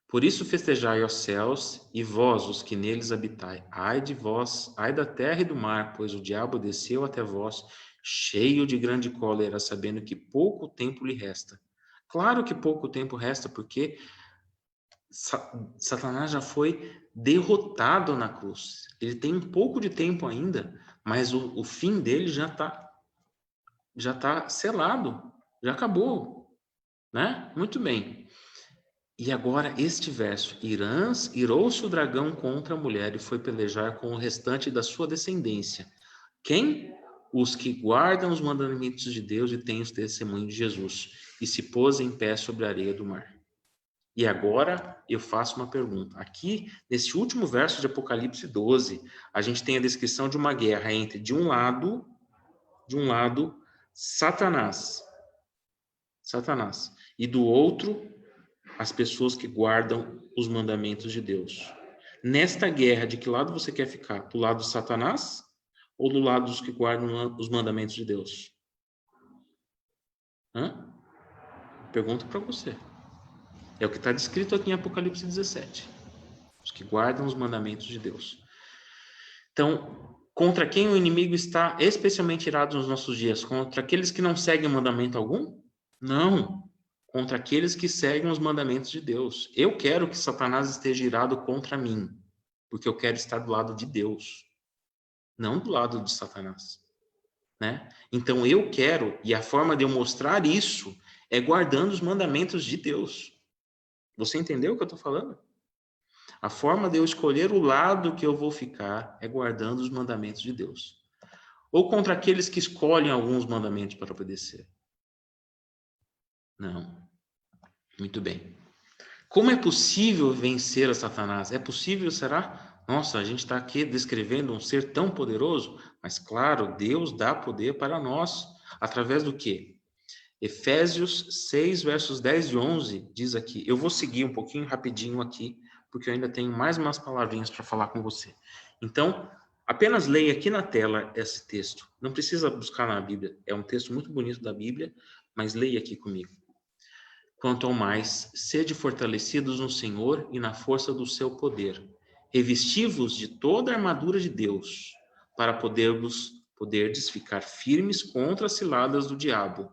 Por isso festejai, ó céus, e vós, os que neles habitai. Ai de vós, ai da terra e do mar, pois o diabo desceu até vós, cheio de grande cólera, sabendo que pouco tempo lhe resta. Claro que pouco tempo resta, porque Satanás já foi derrotado na cruz. Ele tem um pouco de tempo ainda, mas o fim dele já tá selado, já acabou, né? Muito bem. E agora este verso, irou-se o dragão contra a mulher e foi pelejar com o restante da sua descendência. Quem? Os que guardam os mandamentos de Deus e têm os testemunhos de Jesus. E se pôs em pé sobre a areia do mar. E agora eu faço uma pergunta. Aqui, nesse último verso de Apocalipse 12, a gente tem a descrição de uma guerra entre, de um lado, Satanás, e do outro, as pessoas que guardam os mandamentos de Deus. Nesta guerra, de que lado você quer ficar? Do lado de Satanás ou do lado dos que guardam os mandamentos de Deus? Pergunto para você. É o que está descrito aqui em Apocalipse 17. Os que guardam os mandamentos de Deus. Então, contra quem o inimigo está especialmente irado nos nossos dias? Contra aqueles que não seguem mandamento algum? Não. Contra aqueles que seguem os mandamentos de Deus. Eu quero que Satanás esteja irado contra mim, porque eu quero estar do lado de Deus, não do lado de Satanás, né? Então eu quero, e a forma de eu mostrar isso é guardando os mandamentos de Deus. Você entendeu o que eu estou falando? A forma de eu escolher o lado que eu vou ficar é guardando os mandamentos de Deus. Ou contra aqueles que escolhem alguns mandamentos para obedecer? Não. Muito bem. Como é possível vencer a Satanás? É possível, será? Nossa, a gente está aqui descrevendo um ser tão poderoso, mas claro, Deus dá poder para nós. Através do quê? Efésios 6, versos 10 e 11, diz aqui. Eu vou seguir um pouquinho rapidinho aqui, porque eu ainda tenho mais umas palavrinhas para falar com você. Então, apenas leia aqui na tela esse texto. Não precisa buscar na Bíblia. É um texto muito bonito da Bíblia, mas leia aqui comigo. Quanto ao mais, sede fortalecidos no Senhor e na força do seu poder. Revesti-vos de toda a armadura de Deus, para poderdes ficar firmes contra as ciladas do diabo.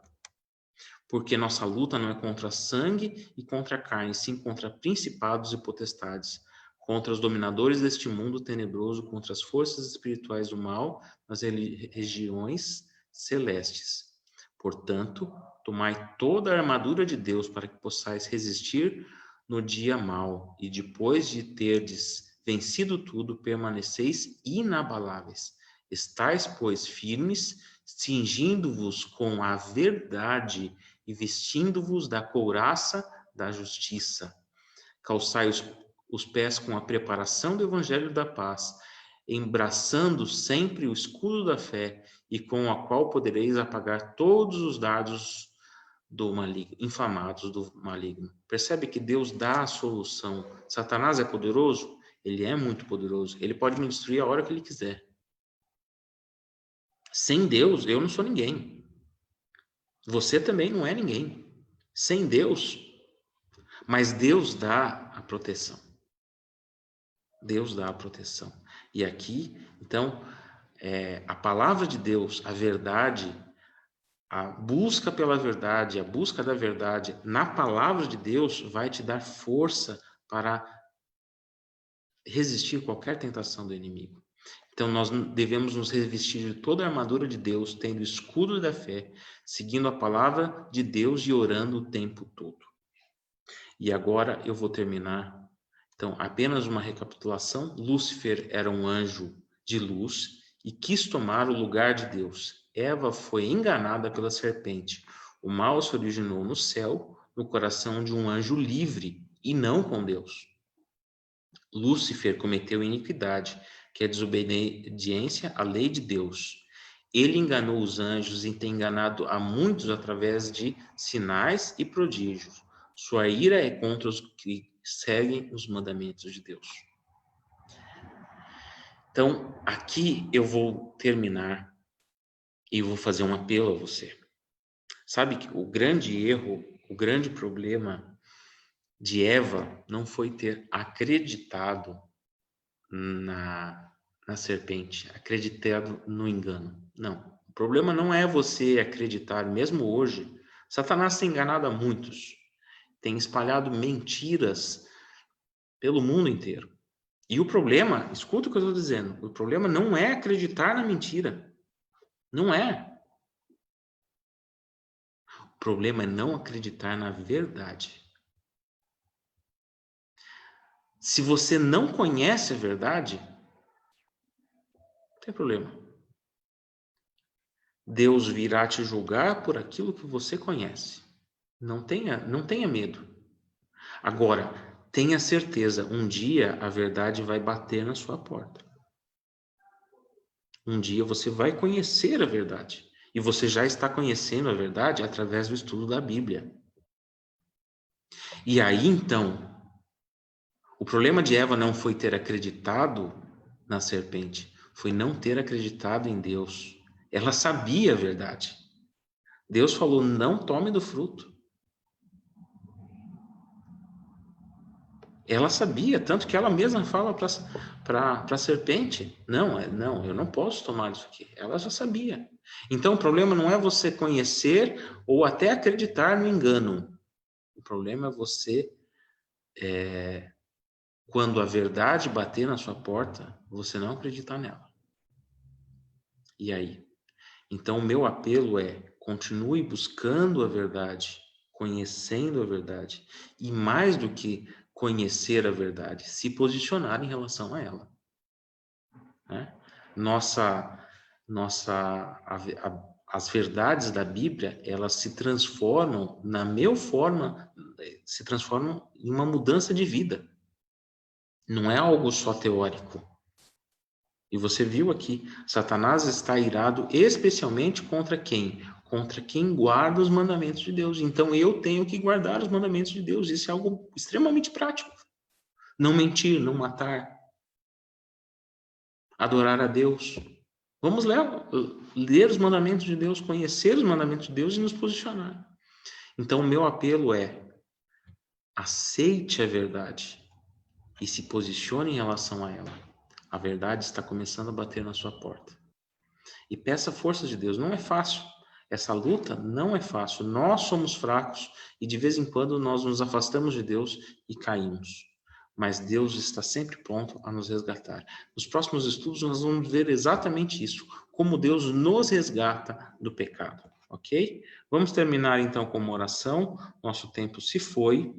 Porque nossa luta não é contra sangue e contra carne, sim contra principados e potestades, contra os dominadores deste mundo tenebroso, contra as forças espirituais do mal nas regiões celestes. Portanto, tomai toda a armadura de Deus para que possais resistir no dia mau, e depois de terdes vencido tudo, permaneceis inabaláveis. Estais, pois, firmes, cingindo-vos com a verdade e vestindo-vos da couraça da justiça. Calçai os pés com a preparação do evangelho da paz, embraçando sempre o escudo da fé, e com a qual podereis apagar todos os dardos do maligno, inflamados do maligno. Percebe que Deus dá a solução. Satanás é poderoso? Ele é muito poderoso. Ele pode me destruir a hora que ele quiser. Sem Deus, eu não sou ninguém. Você também não é ninguém. Sem Deus. Mas Deus dá a proteção. Deus dá a proteção. E aqui, então, a palavra de Deus, a verdade, a busca pela verdade, a busca da verdade na palavra de Deus vai te dar força para resistir a qualquer tentação do inimigo. Então, nós devemos nos revestir de toda a armadura de Deus, tendo o escudo da fé, seguindo a palavra de Deus e orando o tempo todo. E agora eu vou terminar. Então, apenas uma recapitulação. Lúcifer era um anjo de luz e quis tomar o lugar de Deus. Eva foi enganada pela serpente. O mal se originou no céu, no coração de um anjo livre e não com Deus. Lúcifer cometeu iniquidade, que é desobediência à lei de Deus. Ele enganou os anjos e tem enganado a muitos através de sinais e prodígios. Sua ira é contra os que seguem os mandamentos de Deus. Então, aqui eu vou terminar e vou fazer um apelo a você. Sabe que o grande erro, o grande problema de Eva não foi ter acreditado na serpente, acreditado no engano. Não. O problema não é você acreditar, mesmo hoje. Satanás tem enganado a muitos, tem espalhado mentiras pelo mundo inteiro. E o problema, escuta o que eu estou dizendo, o problema não é acreditar na mentira. Não é. O problema é não acreditar na verdade. Se você não conhece a verdade, não tem problema. Deus virá te julgar por aquilo que você conhece. Não tenha medo. Agora, tenha certeza, um dia a verdade vai bater na sua porta. Um dia você vai conhecer a verdade. E você já está conhecendo a verdade através do estudo da Bíblia. E aí, então, o problema de Eva não foi ter acreditado na serpente, foi não ter acreditado em Deus. Ela sabia a verdade. Deus falou, não tome do fruto. Ela sabia, tanto que ela mesma fala para a serpente, não, eu não posso tomar isso aqui. Ela já sabia. Então, o problema não é você conhecer ou até acreditar no engano. O problema é você, quando a verdade bater na sua porta, você não acreditar nela. E aí? Então, o meu apelo é, continue buscando a verdade, conhecendo a verdade. E mais do que conhecer a verdade, se posicionar em relação a ela. Né? as verdades da Bíblia, elas se transformam, se transformam em uma mudança de vida. Não é algo só teórico. E você viu aqui, Satanás está irado especialmente contra quem? Contra quem guarda os mandamentos de Deus. Então eu tenho que guardar os mandamentos de Deus. Isso é algo extremamente prático. Não mentir, não matar. Adorar a Deus. Vamos ler os mandamentos de Deus, conhecer os mandamentos de Deus e nos posicionar. Então o meu apelo é: aceite a verdade e se posicione em relação a ela. A verdade está começando a bater na sua porta. E peça força de Deus. Não é fácil. Essa luta não é fácil. Nós somos fracos e de vez em quando nós nos afastamos de Deus e caímos. Mas Deus está sempre pronto a nos resgatar. Nos próximos estudos nós vamos ver exatamente isso. Como Deus nos resgata do pecado. Ok? Vamos terminar então com uma oração. Nosso tempo se foi.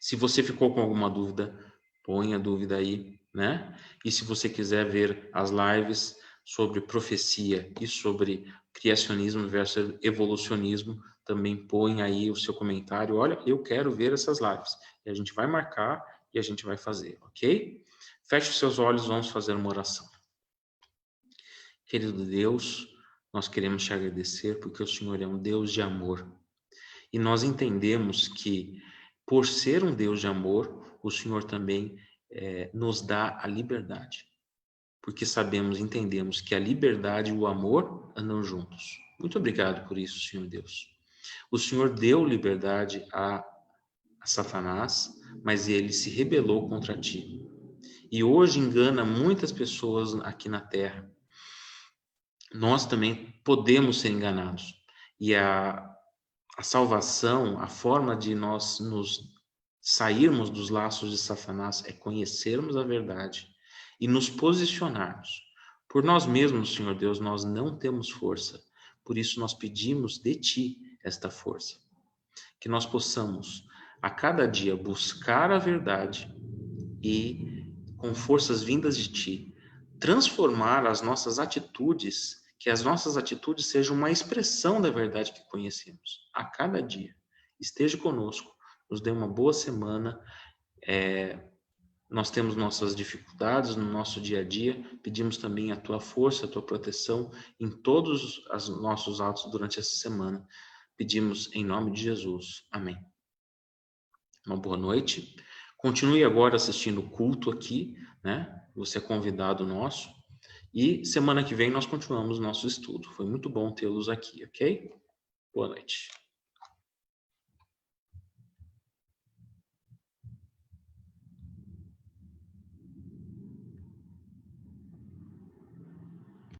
Se você ficou com alguma dúvida, põe a dúvida aí, né? E se você quiser ver as lives sobre profecia e sobre criacionismo versus evolucionismo, também põe aí o seu comentário. Olha, eu quero ver essas lives. E a gente vai marcar e a gente vai fazer, ok? Feche os seus olhos, vamos fazer uma oração. Querido Deus, nós queremos te agradecer porque o Senhor é um Deus de amor. E nós entendemos que, por ser um Deus de amor, o Senhor também nos dá a liberdade. Porque sabemos, entendemos que a liberdade e o amor andam juntos. Muito obrigado por isso, Senhor Deus. O Senhor deu liberdade a Satanás, mas ele se rebelou contra ti. E hoje engana muitas pessoas aqui na terra. Nós também podemos ser enganados. E a salvação, a forma de nós nos sairmos dos laços de Satanás é conhecermos a verdade e nos posicionarmos. Por nós mesmos, Senhor Deus, nós não temos força. Por isso nós pedimos de Ti esta força. Que nós possamos, a cada dia, buscar a verdade e, com forças vindas de Ti, transformar as nossas atitudes, que as nossas atitudes sejam uma expressão da verdade que conhecemos. A cada dia. Esteja conosco, nos dê uma boa semana. Nós temos nossas dificuldades no nosso dia a dia, pedimos também a Tua força, a Tua proteção em todos os nossos atos durante essa semana. Pedimos em nome de Jesus. Amém. Uma boa noite. Continue agora assistindo o culto aqui, né? Você é convidado nosso. E semana que vem nós continuamos nosso estudo. Foi muito bom tê-los aqui, ok? Boa noite.